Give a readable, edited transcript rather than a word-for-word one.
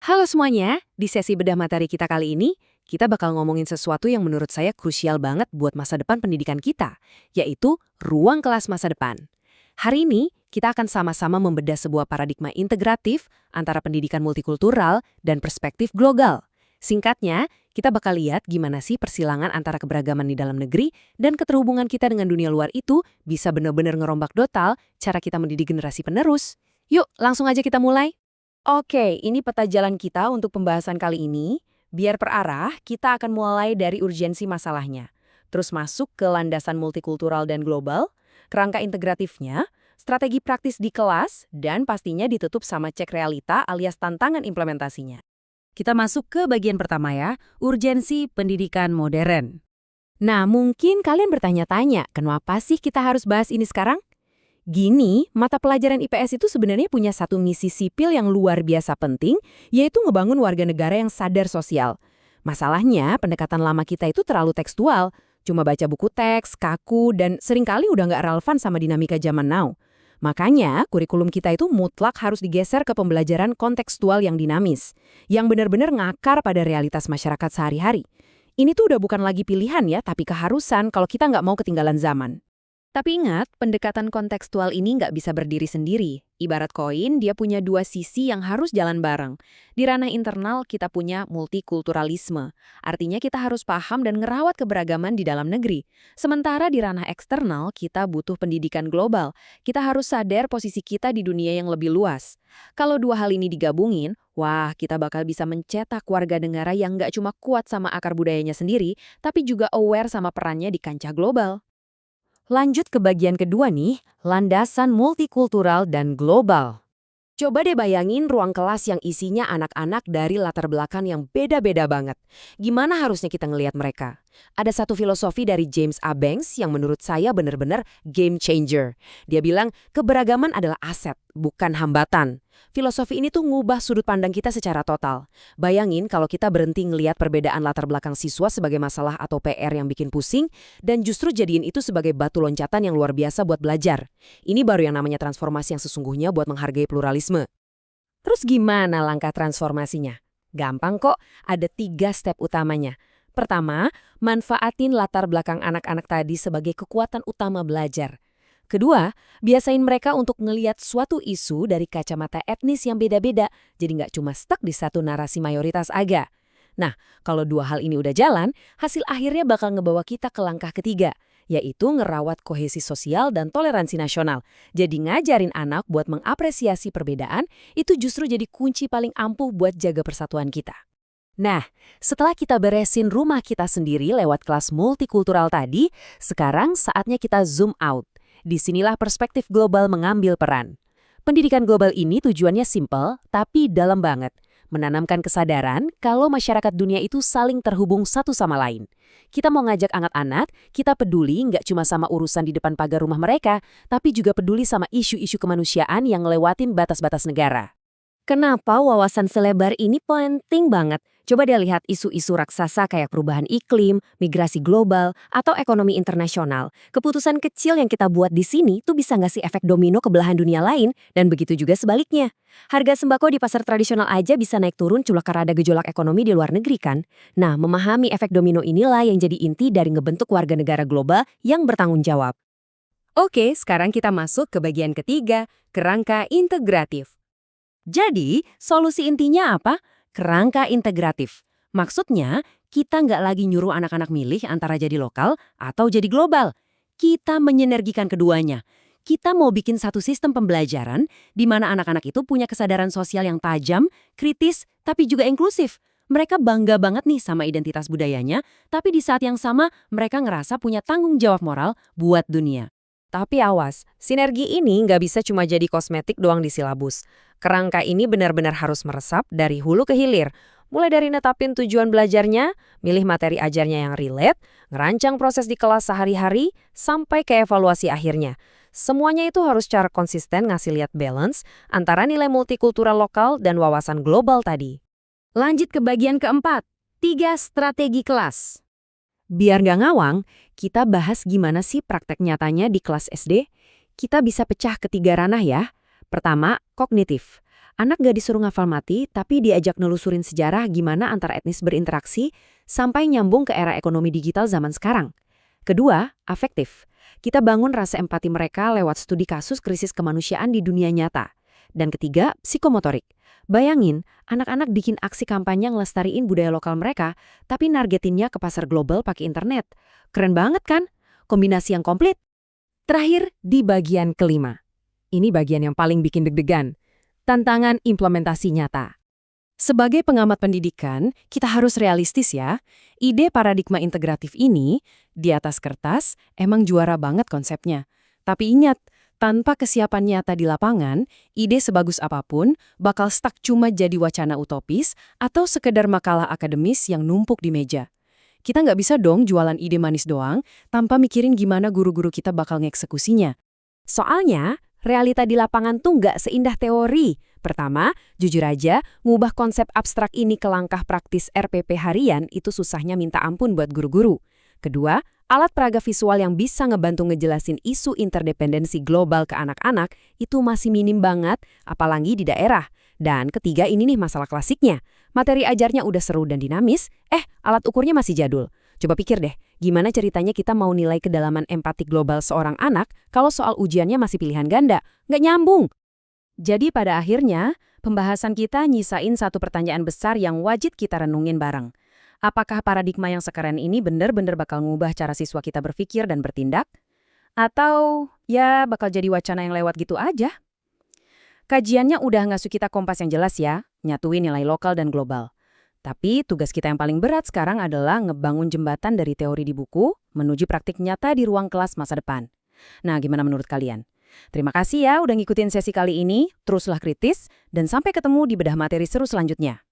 Halo semuanya, di sesi bedah materi kita kali ini, kita bakal ngomongin sesuatu yang menurut saya krusial banget buat masa depan pendidikan kita, yaitu ruang kelas masa depan. Hari ini, kita akan sama-sama membedah sebuah paradigma integratif antara pendidikan multikultural dan perspektif global. Singkatnya, kita bakal lihat gimana sih persilangan antara keberagaman di dalam negeri dan keterhubungan kita dengan dunia luar itu bisa benar-benar ngerombak total cara kita mendidik generasi penerus. Yuk, langsung aja kita mulai. Oke, ini peta jalan kita untuk pembahasan kali ini. Biar perarah, kita akan mulai dari urgensi masalahnya. Terus masuk ke landasan multikultural dan global, kerangka integratifnya, strategi praktis di kelas, dan pastinya ditutup sama cek realita alias tantangan implementasinya. Kita masuk ke bagian pertama ya, urgensi pendidikan modern. Nah, mungkin kalian bertanya-tanya, kenapa sih kita harus bahas ini sekarang? Gini, mata pelajaran IPS itu sebenarnya punya satu misi sipil yang luar biasa penting, yaitu ngebangun warga negara yang sadar sosial. Masalahnya, pendekatan lama kita itu terlalu tekstual, cuma baca buku teks, kaku, dan seringkali udah nggak relevan sama dinamika zaman now. Makanya, kurikulum kita itu mutlak harus digeser ke pembelajaran kontekstual yang dinamis, yang benar-benar ngakar pada realitas masyarakat sehari-hari. Ini tuh udah bukan lagi pilihan ya, tapi keharusan kalau kita nggak mau ketinggalan zaman. Tapi ingat, pendekatan kontekstual ini nggak bisa berdiri sendiri. Ibarat koin, dia punya dua sisi yang harus jalan bareng. Di ranah internal, kita punya multikulturalisme. Artinya kita harus paham dan ngerawat keberagaman di dalam negeri. Sementara di ranah eksternal, kita butuh pendidikan global. Kita harus sadar posisi kita di dunia yang lebih luas. Kalau dua hal ini digabungin, wah, kita bakal bisa mencetak warga negara yang nggak cuma kuat sama akar budayanya sendiri, tapi juga aware sama perannya di kancah global. Lanjut ke bagian kedua nih, landasan multikultural dan global. Coba deh bayangin ruang kelas yang isinya anak-anak dari latar belakang yang beda-beda banget. Gimana harusnya kita ngelihat mereka? Ada satu filosofi dari James A. Banks yang menurut saya benar-benar game changer. Dia bilang, keberagaman adalah aset, bukan hambatan. Filosofi ini tuh ngubah sudut pandang kita secara total. Bayangin kalau kita berhenti ngelihat perbedaan latar belakang siswa sebagai masalah atau PR yang bikin pusing, dan justru jadiin itu sebagai batu loncatan yang luar biasa buat belajar. Ini baru yang namanya transformasi yang sesungguhnya buat menghargai pluralisme. Terus gimana langkah transformasinya? Gampang kok, ada 3 step utamanya. Pertama, manfaatin latar belakang anak-anak tadi sebagai kekuatan utama belajar. Kedua, biasain mereka untuk ngeliat suatu isu dari kacamata etnis yang beda-beda, jadi nggak cuma stuck di satu narasi mayoritas aga. Nah, kalau dua hal ini udah jalan, hasil akhirnya bakal ngebawa kita ke langkah ketiga, yaitu ngerawat kohesi sosial dan toleransi nasional. Jadi ngajarin anak buat mengapresiasi perbedaan, itu justru jadi kunci paling ampuh buat jaga persatuan kita. Nah, setelah kita beresin rumah kita sendiri lewat kelas multikultural tadi, sekarang saatnya kita zoom out. Disinilah perspektif global mengambil peran. Pendidikan global ini tujuannya simpel, tapi dalam banget. Menanamkan kesadaran kalau masyarakat dunia itu saling terhubung satu sama lain. Kita mau ngajak anak-anak, kita peduli nggak cuma sama urusan di depan pagar rumah mereka, tapi juga peduli sama isu-isu kemanusiaan yang ngelewatin batas-batas negara. Kenapa wawasan selebar ini penting banget? Coba deh lihat isu-isu raksasa kayak perubahan iklim, migrasi global, atau ekonomi internasional. Keputusan kecil yang kita buat di sini tuh bisa nggak sih efek domino ke belahan dunia lain, dan begitu juga sebaliknya. Harga sembako di pasar tradisional aja bisa naik turun cuma karena ada gejolak ekonomi di luar negeri kan? Nah, memahami efek domino inilah yang jadi inti dari ngebentuk warga negara global yang bertanggung jawab. Oke, sekarang kita masuk ke bagian ketiga, kerangka integratif. Jadi, solusi intinya apa? Kerangka integratif. Maksudnya, kita nggak lagi nyuruh anak-anak milih antara jadi lokal atau jadi global. Kita menyenergikan keduanya. Kita mau bikin satu sistem pembelajaran di mana anak-anak itu punya kesadaran sosial yang tajam, kritis, tapi juga inklusif. Mereka bangga banget nih sama identitas budayanya, tapi di saat yang sama mereka ngerasa punya tanggung jawab moral buat dunia. Tapi awas, sinergi ini nggak bisa cuma jadi kosmetik doang di silabus. Kerangka ini benar-benar harus meresap dari hulu ke hilir. Mulai dari netapin tujuan belajarnya, milih materi ajarnya yang relate, ngerancang proses di kelas sehari-hari, sampai ke evaluasi akhirnya. Semuanya itu harus secara konsisten ngasih lihat balance antara nilai multikultural lokal dan wawasan global tadi. Lanjut ke bagian keempat, 3 strategi kelas. Biar nggak ngawang, kita bahas gimana sih praktek nyatanya di kelas SD. Kita bisa pecah ke 3 ranah ya. Pertama, kognitif. Anak gak disuruh ngafal mati, tapi diajak nelusurin sejarah gimana antar etnis berinteraksi sampai nyambung ke era ekonomi digital zaman sekarang. Kedua, afektif. Kita bangun rasa empati mereka lewat studi kasus krisis kemanusiaan di dunia nyata. Dan ketiga, psikomotorik. Bayangin, anak-anak bikin aksi kampanye ngelestariin budaya lokal mereka, tapi nargetinnya ke pasar global pakai internet. Keren banget kan? Kombinasi yang komplit. Terakhir, di bagian kelima. Ini bagian yang paling bikin deg-degan. Tantangan implementasi nyata. Sebagai pengamat pendidikan, kita harus realistis ya. Ide paradigma integratif ini, di atas kertas, emang juara banget konsepnya. Tapi ingat, tanpa kesiapan nyata di lapangan, ide sebagus apapun bakal stuck cuma jadi wacana utopis atau sekedar makalah akademis yang numpuk di meja. Kita nggak bisa dong jualan ide manis doang tanpa mikirin gimana guru-guru kita bakal ngeksekusinya. Soalnya, realita di lapangan tuh nggak seindah teori. Pertama, jujur aja, ngubah konsep abstrak ini ke langkah praktis RPP harian itu susahnya minta ampun buat guru-guru. Kedua, alat peraga visual yang bisa ngebantu ngejelasin isu interdependensi global ke anak-anak itu masih minim banget, apalagi di daerah. Dan ketiga, ini nih masalah klasiknya. Materi ajarnya udah seru dan dinamis, alat ukurnya masih jadul. Coba pikir deh, gimana ceritanya kita mau nilai kedalaman empati global seorang anak kalau soal ujiannya masih pilihan ganda? Nggak nyambung. Jadi pada akhirnya, pembahasan kita nyisain satu pertanyaan besar yang wajib kita renungin bareng. Apakah paradigma yang sekeren ini benar-benar bakal ngubah cara siswa kita berpikir dan bertindak? Atau ya bakal jadi wacana yang lewat gitu aja? Kajiannya udah ngasih kita kompas yang jelas ya, nyatuin nilai lokal dan global. Tapi tugas kita yang paling berat sekarang adalah ngebangun jembatan dari teori di buku menuju praktik nyata di ruang kelas masa depan. Nah, gimana menurut kalian? Terima kasih ya udah ngikutin sesi kali ini, teruslah kritis, dan sampai ketemu di bedah materi seru selanjutnya.